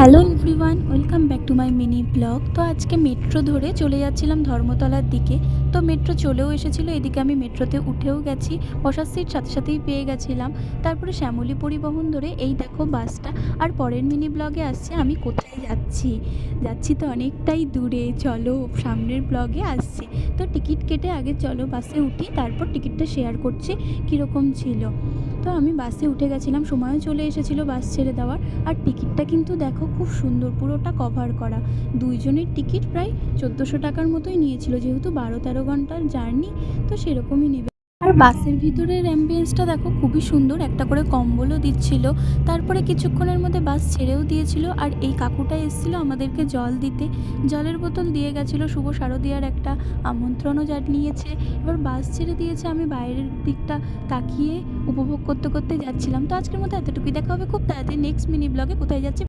Hello everyone, welcome back to my mini blog. তো আজকে metro ধরে চলে যাচ্ছিলাম ধর্মতলার দিকে। তো মেট্রো চলেও এসেছিলো, এদিকে আমি মেট্রোতে উঠেও গেছি, বসার সিট সাথে সাথেই পেয়ে গেছিলাম। তারপরে শ্যামলী পরিবহন ধরে এই দেখো বাসটা। আর পরের মিনি ব্লগে আসছে আমি কোথায় যাচ্ছি। যাচ্ছি তো অনেকটাই দূরে, চলো সামনের ব্লগে আসছি। তো টিকিট কেটে আগে চলো বাসে উঠি, তারপর টিকিটটা শেয়ার করছি কীরকম ছিল। তো আমি বাসে উঠে গেছিলাম, সময়ও চলে এসেছিলো বাস ছেড়ে দেওয়ার। আর টিকিটটা কিন্তু দেখো খুব সুন্দর, পুরোটা কভার করা। দুইজনের টিকিট প্রায় 1400 টাকার মতোই নিয়েছিল, যেহেতু 12-13 ঘন্টার জার্নি, তো সেরকমই নেবে। আর বাসের ভিতরের অ্যাম্বিয়েন্সটা দেখো খুবই সুন্দর, একটা করে কম্বলও দিচ্ছিল। তারপরে কিছুক্ষণের মধ্যে বাস ছেড়েও দিয়েছিল, আর এই কাকুটা এসেছিলো আমাদেরকে জল দিতে, জলের বোতল দিয়ে গেছিলো। শুভ শারদীয়ার একটা আমন্ত্রণও জানিয়েছে। এবার বাস ছেড়ে দিয়েছে, আমি বাইরের দিকটা তাকিয়ে উপভোগ করতে করতে যাচ্ছিলাম। তো আজকের মতো এতটুকুই, দেখা হবে খুব তাড়াতাড়ি নেক্সট মিনি ব্লগে। কোথায় যাচ্ছি